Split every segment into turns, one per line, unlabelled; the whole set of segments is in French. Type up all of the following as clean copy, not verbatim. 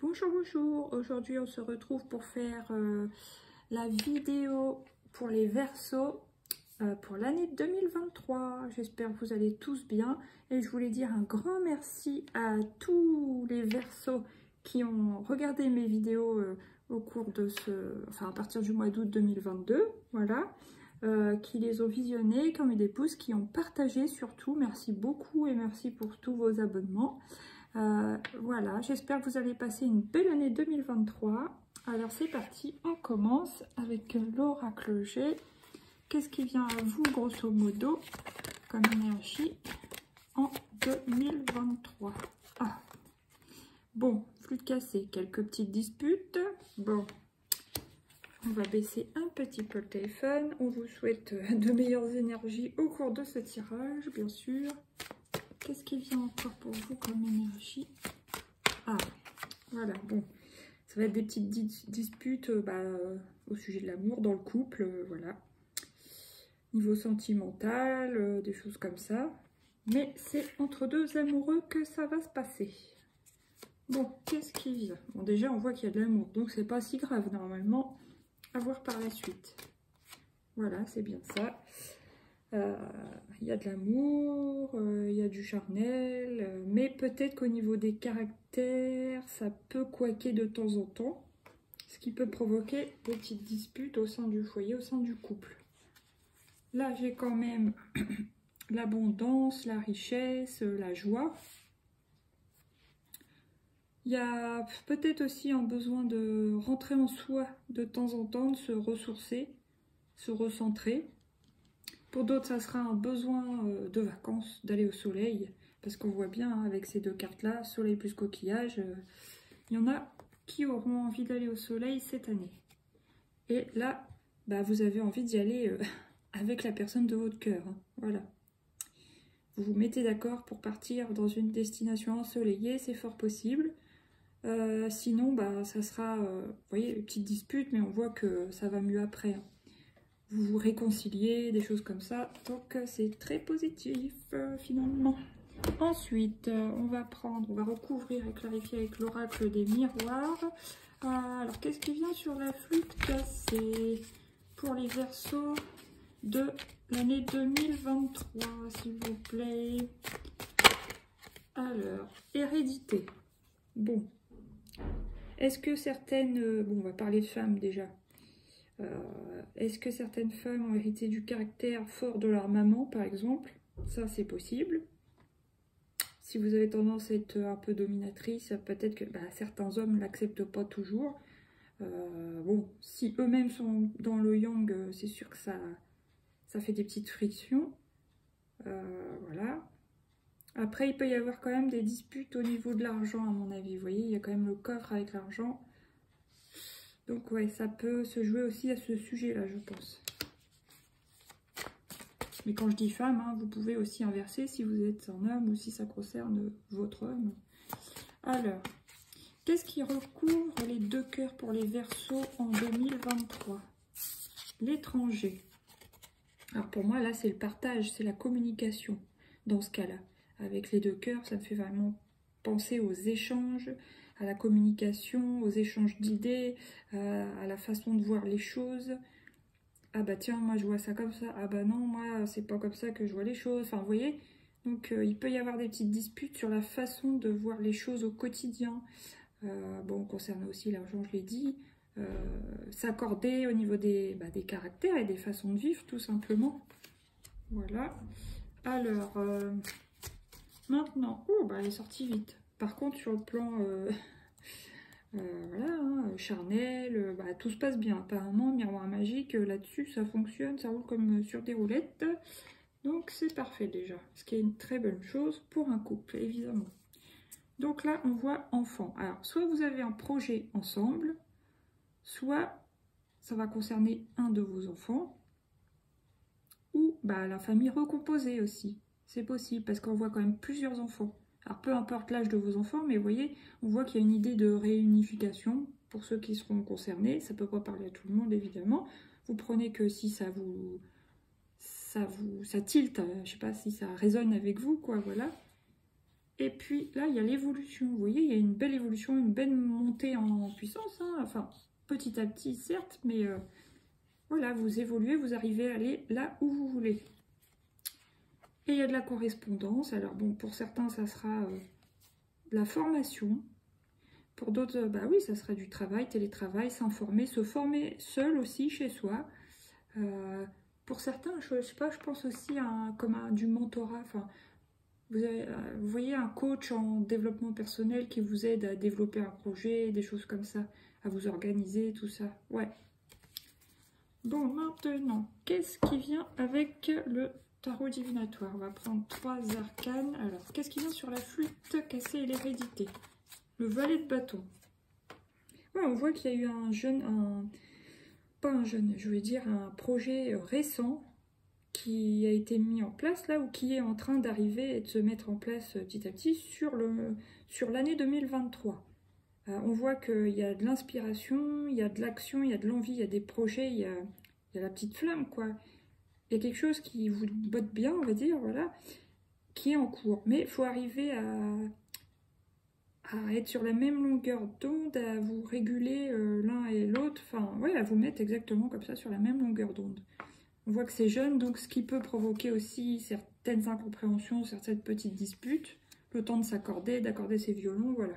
Bonjour, bonjour. Aujourd'hui, on se retrouve pour faire la vidéo pour les Verseaux pour l'année 2023. J'espère que vous allez tous bien. Et je voulais dire un grand merci à tous les Verseaux qui ont regardé mes vidéos au cours de à partir du mois d'août 2022. Voilà. Qui les ont visionnés, qui ont mis des pouces, qui ont partagé surtout. Merci beaucoup et merci pour tous vos abonnements. Voilà, j'espère que vous allez passer une belle année 2023. Alors c'est parti, on commence avec l'oracle G. Qu'est-ce qui vient à vous grosso modo comme énergie en 2023? Bon, flux de cassé, quelques petites disputes. Bon, on va baisser un petit peu le téléphone. On vous souhaite de meilleures énergies au cours de ce tirage, bien sûr. Qu'est-ce qui vient encore pour vous comme énergie? Voilà, bon. Ça va être des petites disputes au sujet de l'amour, dans le couple, voilà. Niveau sentimental, des choses comme ça. Mais c'est entre deux amoureux que ça va se passer. Bon, qu'est-ce qui vient? Bon, déjà, on voit qu'il y a de l'amour, donc c'est pas si grave, normalement, à voir par la suite. Voilà, c'est bien ça. Il y a de l'amour, il y a du charnel, mais peut-être qu'au niveau des caractères, ça peut couaquer de temps en temps, ce qui peut provoquer des petites disputes au sein du foyer, au sein du couple. Là, j'ai quand même l'abondance, la richesse, la joie. Il y a peut-être aussi un besoin de rentrer en soi de temps en temps, de se ressourcer, se recentrer. Pour d'autres, ça sera un besoin de vacances, d'aller au soleil, parce qu'on voit bien hein, avec ces deux cartes-là, soleil plus coquillage, il y en a qui auront envie d'aller au soleil cette année. Et là, vous avez envie d'y aller avec la personne de votre cœur, hein, voilà. Vous vous mettez d'accord pour partir dans une destination ensoleillée, c'est fort possible. Sinon, ça sera, vous voyez, une petite dispute, mais on voit que ça va mieux après, hein. Vous vous réconciliez, des choses comme ça. Donc, c'est très positif, finalement. Ensuite, on va recouvrir et clarifier avec l'oracle des miroirs. Alors, qu'est-ce qui vient sur la flûte cassée pour les Verseaux de l'année 2023, s'il vous plaît? Alors, hérédité. Bon. Est-ce que certaines... on va parler de femmes, déjà. Est-ce que certaines femmes ont hérité du caractère fort de leur maman, par exemple? Ça, c'est possible. Si vous avez tendance à être un peu dominatrice, peut-être que certains hommes ne l'acceptent pas toujours. Bon, si eux-mêmes sont dans le yang, c'est sûr que ça fait des petites frictions. Voilà. Après, il peut y avoir quand même des disputes au niveau de l'argent, à mon avis. Vous voyez, il y a quand même le coffre avec l'argent. Donc ouais, ça peut se jouer aussi à ce sujet-là, je pense. Mais quand je dis femme, hein, vous pouvez aussi inverser si vous êtes un homme ou si ça concerne votre homme. Alors, qu'est-ce qui recouvre les deux cœurs pour les Verseaux en 2023? L'étranger. Alors pour moi, là, c'est le partage, c'est la communication dans ce cas-là. Avec les deux cœurs, ça me fait vraiment penser aux échanges, à la communication, aux échanges d'idées, à la façon de voir les choses. Ah tiens, moi je vois ça comme ça. Ah non, moi c'est pas comme ça que je vois les choses. Enfin, vous voyez, donc il peut y avoir des petites disputes sur la façon de voir les choses au quotidien. Bon, concernant aussi l'argent, je l'ai dit. S'accorder au niveau des caractères et des façons de vivre, tout simplement. Voilà. Alors, maintenant, elle est sortie vite. Par contre, sur le plan... voilà, hein, charnel, tout se passe bien. Apparemment, miroir magique, là-dessus, ça fonctionne, ça roule comme sur des roulettes. Donc, c'est parfait déjà. Ce qui est une très bonne chose pour un couple, évidemment. Donc là, on voit enfant. Alors, soit vous avez un projet ensemble, soit ça va concerner un de vos enfants, ou la famille recomposée aussi. C'est possible, parce qu'on voit quand même plusieurs enfants. Alors, peu importe l'âge de vos enfants, mais vous voyez, on voit qu'il y a une idée de réunification pour ceux qui seront concernés. Ça ne peut pas parler à tout le monde, évidemment. Vous prenez que si ça tilte, je ne sais pas si ça résonne avec vous, quoi, voilà. Et puis là, il y a l'évolution. Vous voyez, il y a une belle évolution, une belle montée en puissance. Hein. Enfin, petit à petit, certes, mais voilà, vous évoluez, vous arrivez à aller là où vous voulez. Et il y a de la correspondance. Alors bon, pour certains, ça sera de la formation. Pour d'autres, bah oui, ça sera du travail, télétravail, s'informer, se former seul aussi, chez soi. Pour certains, je sais pas, je pense aussi comme du mentorat. Enfin, vous voyez un coach en développement personnel qui vous aide à développer un projet, des choses comme ça, à vous organiser, tout ça. Ouais. Bon, maintenant, qu'est-ce qui vient avec le tarot divinatoire? On va prendre 3 arcanes. Alors, qu'est-ce qui vient sur la flûte cassée et l'hérédité? Le valet de bâton. Ouais, on voit qu'il y a eu pas un jeune, je veux dire un projet récent qui a été mis en place là, ou qui est en train d'arriver et de se mettre en place petit à petit sur l'année 2023. On voit qu'il y a de l'inspiration, il y a de l'action, il y a de l'envie, il y a des projets, il y a la petite flamme, quoi. Il y a quelque chose qui vous botte bien, on va dire, voilà, qui est en cours. Mais il faut arriver à être sur la même longueur d'onde, à vous réguler l'un et l'autre, enfin, ouais, à vous mettre exactement comme ça sur la même longueur d'onde. On voit que c'est jeune, donc ce qui peut provoquer aussi certaines incompréhensions, certaines petites disputes, le temps de s'accorder, d'accorder ses violons, voilà.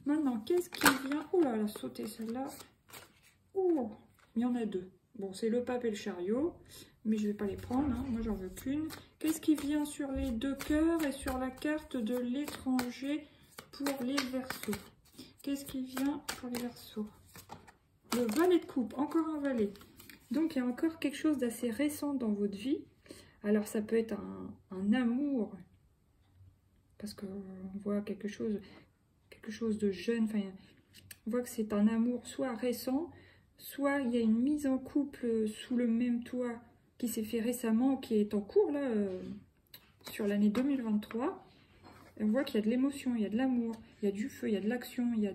Maintenant, qu'est-ce qui vient... Oh là, elle a sauté celle-là. Oh, il y en a 2. Bon, c'est le pape et le chariot, mais je ne vais pas les prendre, hein. Moi j'en veux qu'une. Qu'est-ce qui vient sur les 2 cœurs et sur la carte de l'étranger pour les Verseaux? Qu'est-ce qui vient pour les Verseaux? Le valet de coupe, encore un valet. Donc il y a encore quelque chose d'assez récent dans votre vie. Alors ça peut être un amour, parce qu'on voit quelque chose de jeune, enfin on voit que c'est un amour soit récent, soit il y a une mise en couple sous le même toit qui s'est fait récemment, qui est en cours là, sur l'année 2023. Et on voit qu'il y a de l'émotion, il y a de l'amour, il y a du feu, il y a de l'action, il y a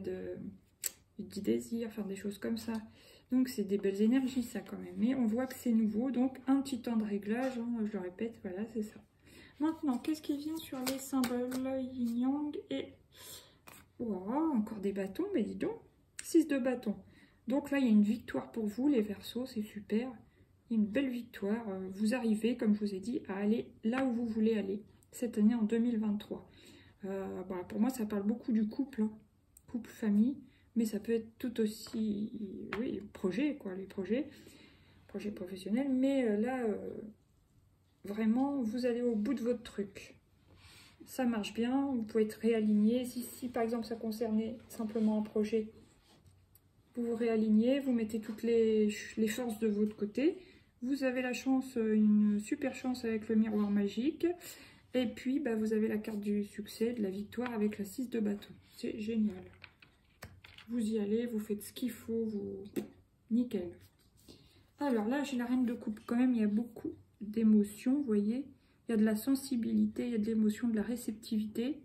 du désir, enfin des choses comme ça. Donc c'est des belles énergies ça quand même. Mais on voit que c'est nouveau, donc un petit temps de réglage, hein, je le répète, voilà c'est ça. Maintenant, qu'est-ce qui vient sur les symboles yin-yang et... Oh, encore des bâtons, mais dis donc, 6 de bâtons. Donc là, il y a une victoire pour vous, les Verseaux, c'est super. Il y a une belle victoire. Vous arrivez, comme je vous ai dit, à aller là où vous voulez aller, cette année en 2023. Voilà, pour moi, ça parle beaucoup du couple, hein. Couple, famille, mais ça peut être tout aussi, oui, projet, quoi, les projets professionnels. Mais là, vraiment, vous allez au bout de votre truc. Ça marche bien, vous pouvez être réaligné. Si par exemple ça concernait simplement un projet, vous vous réalignez, vous mettez toutes les forces de votre côté. Vous avez la chance, une super chance avec le miroir magique. Et puis bah, vous avez la carte du succès, de la victoire avec la 6 de bâton. C'est génial. Vous y allez, vous faites ce qu'il faut, nickel. Alors là, j'ai la reine de coupe. Quand même, il y a beaucoup d'émotions, vous voyez. Il y a de la sensibilité, il y a de l'émotion, de la réceptivité.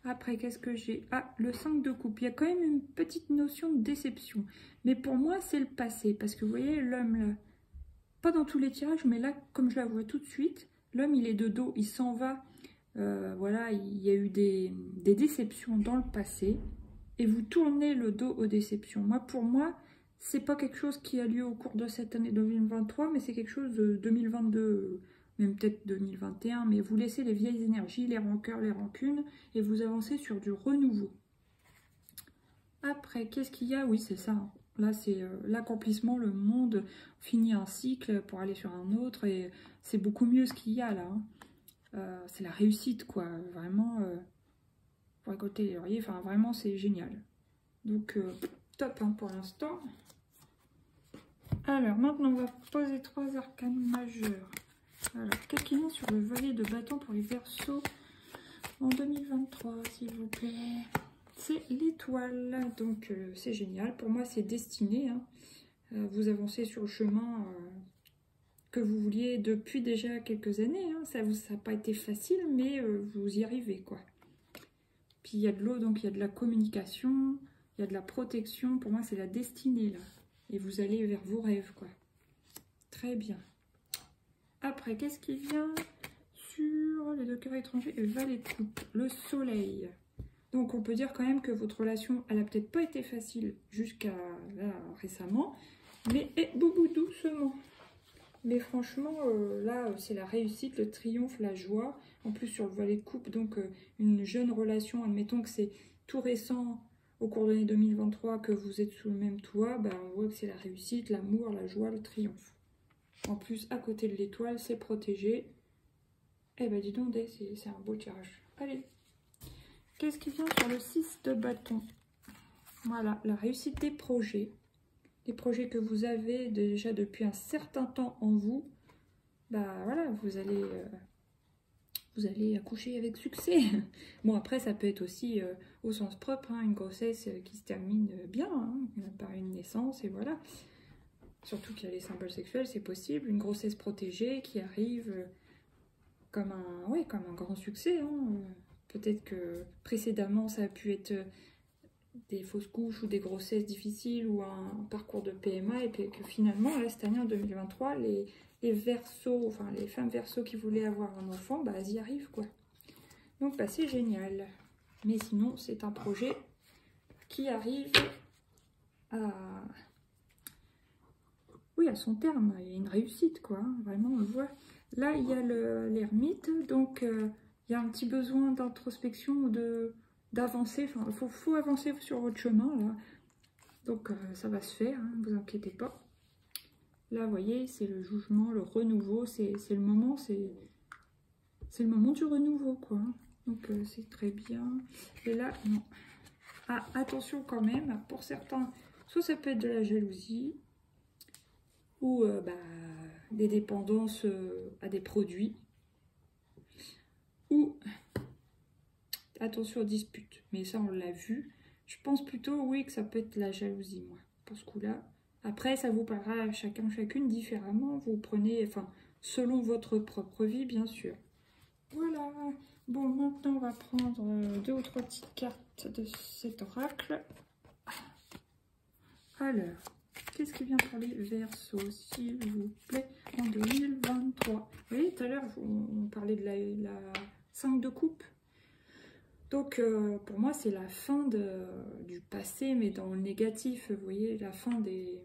Après, qu'est-ce que j'ai? Ah, le 5 de coupe. Il y a quand même une petite notion de déception. Mais pour moi, c'est le passé. Parce que vous voyez, l'homme, là, pas dans tous les tirages, mais là, comme je la vois tout de suite, l'homme, il est de dos, il s'en va. Voilà, il y a eu des déceptions dans le passé. Et vous tournez le dos aux déceptions. Pour moi, c'est pas quelque chose qui a lieu au cours de cette année 2023, mais c'est quelque chose de 2022, même peut-être 2021. Mais vous laissez les vieilles énergies, les rancœurs, les rancunes, et vous avancez sur du renouveau. Après, qu'est-ce qu'il y a? Oui, c'est ça. Là, c'est l'accomplissement, le monde finit un cycle pour aller sur un autre, et c'est beaucoup mieux ce qu'il y a là. Hein. C'est la réussite, quoi. Vraiment, pour récolter les lauriers, enfin, vraiment, c'est génial. Donc, top hein, pour l'instant. Alors, maintenant, on va poser 3 arcanes majeures. Alors, qu'est-ce qu'il y a sur le valet de bâton pour les Verseaux en 2023, s'il vous plaît? C'est l'étoile, donc c'est génial. Pour moi, c'est destiné. Hein. Vous avancez sur le chemin que vous vouliez depuis déjà quelques années. Hein. Ça n'a pas été facile, mais vous y arrivez, quoi. Puis, il y a de l'eau, donc il y a de la communication, il y a de la protection. Pour moi, c'est la destinée, là. Et vous allez vers vos rêves, quoi. Très bien. Après, qu'est-ce qui vient sur les deux cœurs étrangers et valet de coupe. Le soleil. Donc on peut dire quand même que votre relation, elle a peut-être pas été facile jusqu'à récemment, mais boubou doucement. Mais franchement, là, c'est la réussite, le triomphe, la joie. En plus, sur le valet de coupe, donc une jeune relation, admettons que c'est tout récent au cours de l'année 2023 que vous êtes sous le même toit, bah, on voit que c'est la réussite, l'amour, la joie, le triomphe. En plus, à côté de l'étoile, c'est protégé. Eh ben dis donc, c'est un beau tirage. Allez, qu'est-ce qui vient sur le 6 de bâton? Voilà, la réussite des projets. Les projets que vous avez déjà depuis un certain temps en vous, bah voilà, vous allez accoucher avec succès. Bon, après, ça peut être aussi au sens propre, hein, une grossesse qui se termine bien, hein, par une naissance, et voilà. Surtout qu'il y a les symboles sexuels, c'est possible. Une grossesse protégée qui arrive comme un grand succès. Hein. Peut-être que précédemment, ça a pu être des fausses couches ou des grossesses difficiles ou un parcours de PMA, et puis que finalement, là, cette année, en 2023, les Verseaux, enfin les femmes Verseaux qui voulaient avoir un enfant, bah, elles y arrivent, quoi. Donc, bah, c'est génial. Mais sinon, c'est un projet qui arrive à son terme. Il y a une réussite, quoi. Hein. Vraiment, on le voit. Là, il y a l'ermite, donc il y a un petit besoin d'introspection, d'avancer. Enfin, faut avancer sur votre chemin, là. Donc, ça va se faire, hein, ne vous inquiétez pas. Là, vous voyez, c'est le jugement, le renouveau, c'est le moment, c'est le moment du renouveau, quoi. Donc, c'est très bien. Et là, non. Ah, attention quand même, pour certains, soit ça peut être de la jalousie, ou des dépendances à des produits, ou attention aux disputes. Mais ça, on l'a vu. Je pense plutôt, oui, que ça peut être la jalousie, moi, pour ce coup-là. Après, ça vous parlera à chacun, chacune différemment. Vous prenez, enfin, selon votre propre vie, bien sûr. Voilà. Bon, maintenant, on va prendre 2 ou 3 petites cartes de cet oracle. Alors, qu'est-ce qui vient pour les Verseaux, s'il vous plaît, en 2023? Vous voyez, tout à l'heure, on parlait de la 5 de coupe. Donc, pour moi, c'est la fin du passé, mais dans le négatif, vous voyez, la fin des...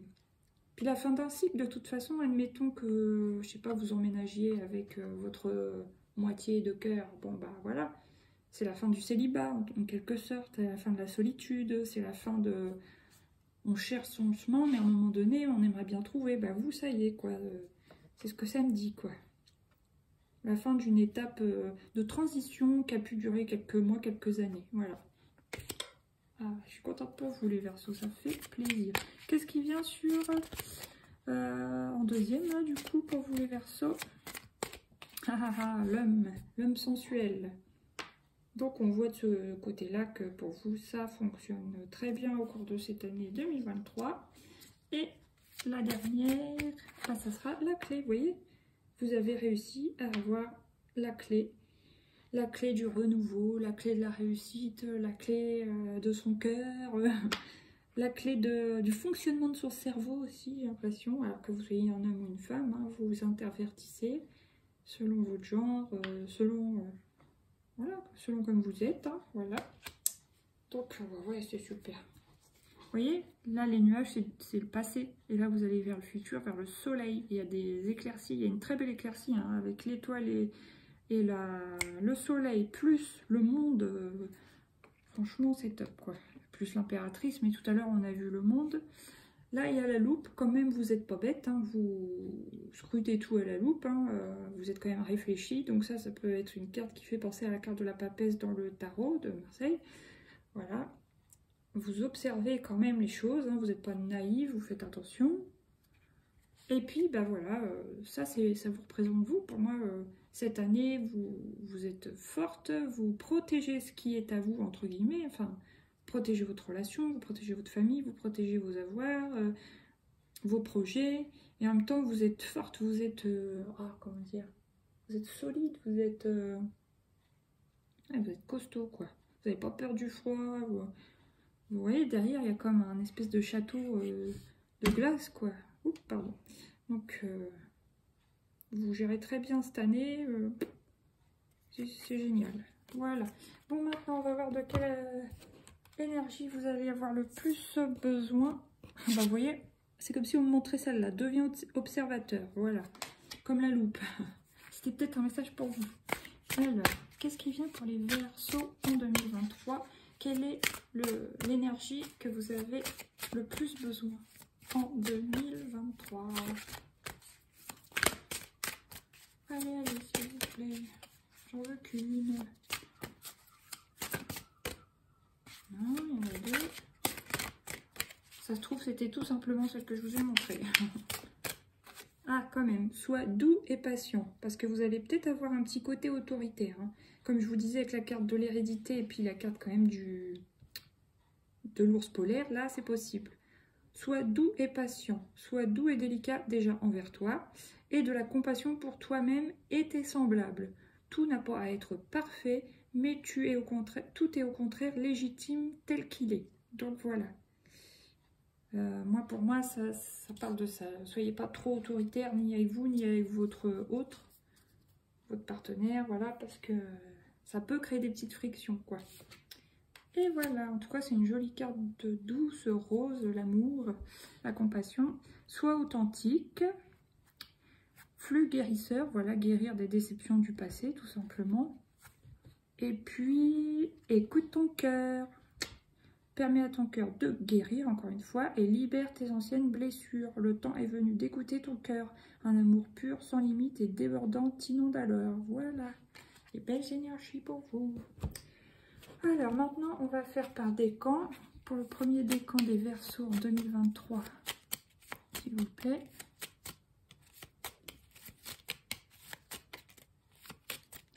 Puis la fin d'un cycle, de toute façon, admettons que, je sais pas, vous emménagiez avec votre moitié de cœur. Bon, bah voilà, c'est la fin du célibat, en quelque sorte, c'est la fin de la solitude, c'est la fin de... On cherche son chemin, mais à un moment donné, on aimerait bien trouver. Bah vous, ça y est, quoi. C'est ce que ça me dit, quoi. La fin d'une étape de transition qui a pu durer quelques mois, quelques années. Voilà. Ah, je suis contente pour vous, les Verseaux, ça fait plaisir. Qu'est-ce qui vient sur... en deuxième, là, du coup, pour vous, les Verseaux? L'homme sensuel. Donc, on voit de ce côté-là que pour vous, ça fonctionne très bien au cours de cette année 2023. Et la dernière, ça sera la clé. Vous voyez, vous avez réussi à avoir la clé du renouveau, la clé de la réussite, la clé de son cœur, la clé du fonctionnement de son cerveau aussi, j'ai l'impression. Alors que vous soyez un homme ou une femme, hein, vous vous intervertissez selon votre genre, selon comme vous êtes, hein, voilà. Donc, ouais, c'est super. Vous voyez, là, les nuages, c'est le passé. Et là, vous allez vers le futur, vers le soleil. Il y a des éclaircies, il y a une très belle éclaircie, hein, avec l'étoile et le soleil, plus le monde. Franchement, c'est top, quoi. Plus l'impératrice, mais tout à l'heure, on a vu le monde. Là, il y a la loupe. Quand même, vous n'êtes pas bête, hein, vous scrutez tout à la loupe, hein, vous êtes quand même réfléchi. Donc ça peut être une carte qui fait penser à la carte de la papesse dans le tarot de Marseille. Voilà. Vous observez quand même les choses, hein, vous n'êtes pas naïf, vous faites attention. Et puis, bah voilà, ça vous représente vous. Pour moi, cette année, vous êtes forte, vous protégez ce qui est à vous, entre guillemets, enfin, protégez votre relation, vous protégez votre famille, vous protégez vos avoirs, vos projets, et en même temps, vous êtes forte, vous êtes, comment dire, vous êtes solide, vous êtes costaud, quoi. Vous n'avez pas peur du froid, vous voyez, derrière, il y a comme un espèce de château de glace, quoi. Oups, pardon. Donc, vous gérez très bien cette année. C'est génial. Voilà. Bon, maintenant, on va voir de quelle énergie vous allez avoir le plus besoin. Bah, vous voyez, c'est comme si on me montrait celle-là. Deviens observateur. Voilà. Comme la loupe. C'était peut-être un message pour vous. Alors, qu'est-ce qui vient pour les Verseaux en 2023? Quelle est l'énergie que vous avez le plus besoin en 2023? Allez, allez, s'il vous plaît. J'en veux qu'une. Non, il y en a deux. Ça se trouve, c'était tout simplement celle que je vous ai montrée. Ah, quand même, sois doux et patient, parce que vous allez peut-être avoir un petit côté autoritaire. Hein. Comme je vous disais avec la carte de l'hérédité et puis la carte quand même de l'ours polaire, là, c'est possible. Sois doux et patient, sois doux et délicat déjà envers toi, et de la compassion pour toi-même et tes semblables. Tout n'a pas à être parfait, mais tout est au contraire légitime tel qu'il est. Donc voilà. Pour moi, ça parle de ça. Soyez pas trop autoritaire, ni avec vous, ni avec votre partenaire, voilà, parce que ça peut créer des petites frictions, quoi. Et voilà, en tout cas, c'est une jolie carte de douce, rose, l'amour, la compassion. Sois authentique, flux guérisseur, voilà, guérir des déceptions du passé, tout simplement. Et puis, écoute ton cœur. Permets à ton cœur de guérir, encore une fois, et libère tes anciennes blessures. Le temps est venu d'écouter ton cœur. Un amour pur, sans limite et débordant t'inonde alors. Voilà, les belles énergies pour vous. Alors, maintenant, on va faire par décan. Pour le premier décan des Verseaux en 2023, s'il vous plaît.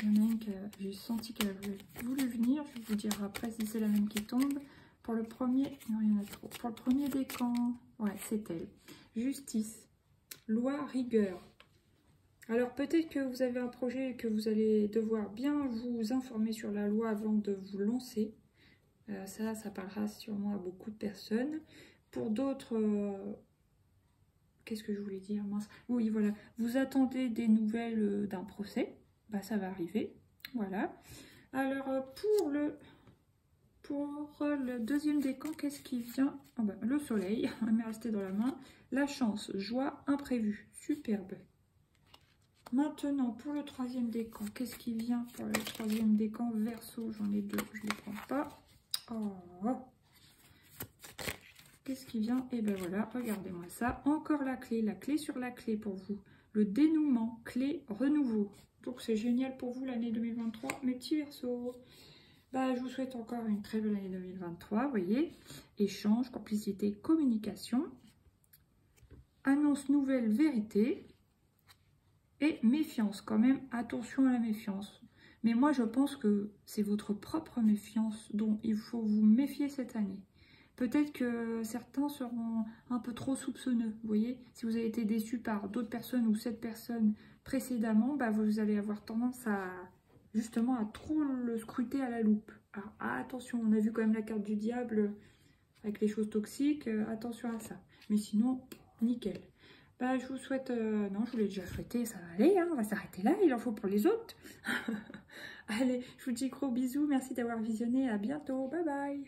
Il y en a une que j'ai senti qu'elle avait voulu venir. Je vais vous dire après si c'est la même qui tombe. Pour le premier, non, il y en a trop. Pour le premier décan, ouais, c'est elle. Justice, loi, rigueur. Alors peut-être que vous avez un projet et que vous allez devoir bien vous informer sur la loi avant de vous lancer. Ça parlera sûrement à beaucoup de personnes. Pour d'autres, qu'est-ce que je voulais dire, mince. Oui, voilà, vous attendez des nouvelles d'un procès. Bah, ça va arriver, voilà. Alors pour le deuxième décan, qu'est-ce qui vient? Oh ben, le soleil, on m'est resté dans la main. La chance, joie, imprévu. Superbe. Maintenant, pour le troisième décan, qu'est-ce qui vient pour le troisième décan? Verseau, j'en ai deux, je ne les prends pas. Oh. Qu'est-ce qui vient? Et ben voilà, regardez-moi ça. Encore la clé sur la clé pour vous. Le dénouement, clé, renouveau. Donc c'est génial pour vous l'année 2023, mes petits Verseaux. Bah, je vous souhaite encore une très belle année 2023, vous voyez. Échange, complicité, communication. Annonce nouvelle, vérité. Et méfiance, quand même, attention à la méfiance. Mais moi, je pense que c'est votre propre méfiance dont il faut vous méfier cette année. Peut-être que certains seront un peu trop soupçonneux, vous voyez. Si vous avez été déçu par d'autres personnes ou cette personne précédemment, bah, vous allez avoir tendance à... justement à trop le scruter à la loupe. Alors, attention, on a vu quand même la carte du diable avec les choses toxiques, attention à ça. Mais sinon, nickel. Bah, je vous souhaite... non, je vous l'ai déjà souhaité, ça va aller, hein, on va s'arrêter là, il en faut pour les autres. Allez, je vous dis gros bisous, merci d'avoir visionné, à bientôt, bye bye.